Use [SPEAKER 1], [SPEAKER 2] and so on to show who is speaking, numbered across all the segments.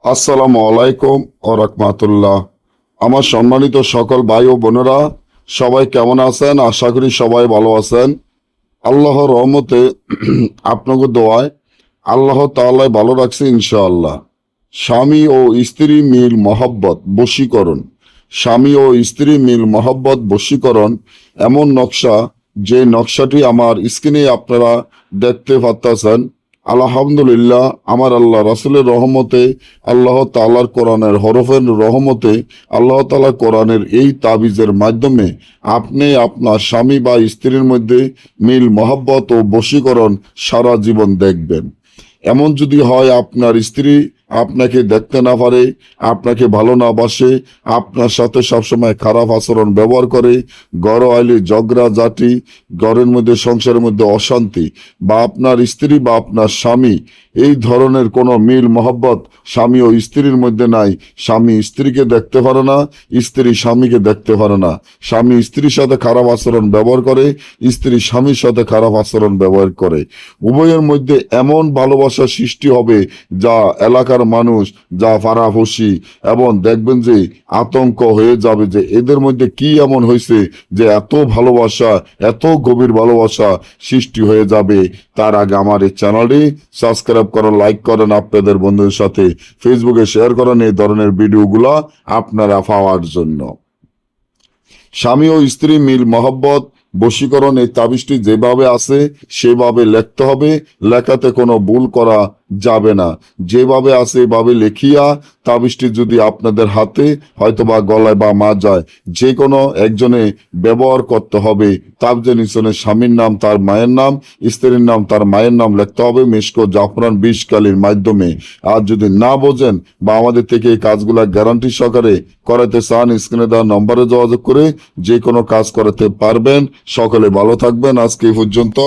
[SPEAKER 1] আসসালামু আলাইকুম ও রাহমাতুল্লাহ। আমার সম্মানিত সকল ভাই ও বোনেরা, সবাই কেমন আছেন? আশা করি সবাই ভালো আছেন। আল্লাহর রহমতে আপনাকে দোয়ায় আল্লাহ তাআলাই ভালো রাখছে ইনশাআল্লাহ। স্বামী ও স্ত্রী মিল মহব্বত বশীকরণ। স্বামী ও স্ত্রী মিল মহব্বত বশীকরণ এমন নকশা, যে নকশাটি আমার স্ক্রিনে আপনারা দেখতে পাচ্ছেন। আলহামদুলিল্লাহ, আমার আল্লাহ রাসূলের রহমতে, আল্লাহ তাআলার কোরআনের হরফের রহমতে, আল্লাহ তাআলা কোরআনের এই তাবিজের মাধ্যমে আপনি আপনার স্বামী বা স্ত্রীর মধ্যে মিল মহব্বত ও বশীকরণ সারা জীবন দেখবেন। এমন যদি হয় আপনার স্ত্রী আপনাকে দেখতে না পারে, আপনাকে ভালো না বাসে, আপনার সাথে সবসময় খারাপ আচরণ ব্যবহার করে, ঘর আইলে ঝগড়া জাতি, ঘরের মধ্যে সংসারের মধ্যে অশান্তি, বা আপনার স্ত্রী বা আপনার স্বামী এই ধরনের কোনো মিল মহব্বত স্বামী ও স্ত্রীর মধ্যে নাই, স্বামী স্ত্রীকে দেখতে পারে না, স্ত্রী স্বামীকে দেখতে পারে না, স্বামী স্ত্রীর সাথে খারাপ আচরণ ব্যবহার করে, স্ত্রী স্বামীর সাথে খারাপ আচরণ ব্যবহার করে, উভয়ের মধ্যে এমন ভালোবাসা সৃষ্টি হবে যা এলাকার মানুষ, যা পাড়াপড়শি এবং দেখবেন যে আতঙ্ক হয়ে যাবে যে এদের মধ্যে কি এমন হয়েছে যে এত ভালোবাসা, এত গভীর ভালোবাসা সৃষ্টি হয়ে যাবে। তার আগে আমার এই চ্যানেলটি সাবস্ক্রাইব করেন, লাইক করেন, আপনাদের বন্ধুদের সাথে ফেসবুকে শেয়ার করেন এই ধরনের ভিডিওগুলো আপনারা পাওয়ার জন্য। স্বামী ও স্ত্রী মিল মহব্বত বশীকরণ এই তাবিজটি যেভাবে আছে সেভাবে লিখতে হবে, লেখাতে কোনো ভুল করা যাবে না। যেভাবে আছে এভাবে লিখিয়া তাবিজটি যদি আপনাদের হাতে হয়তো বা গলায় বা মাজায় যে কোনো একজনে ব্যবহার করতে হবে। তাবিজের নিচনে স্বামীর নাম, তার মায়ের নাম, স্ত্রীর নাম, তার মায়ের নাম লিখতে হবে মিশকো জাফরান 20 কালির মাধ্যমে। আর যদি না বোঝেন বা আমাদের থেকে এই কাজগুলা গ্যারান্টি সহকারে করাতে চান, স্ক্রিনে দেওয়া নম্বরে যোগাযোগ করে যে কোনো কাজ করাতে পারবেন। সকলে ভালো থাকবেন। আজকে এই পর্যন্ত।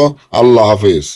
[SPEAKER 1] আল্লাহ হাফেজ।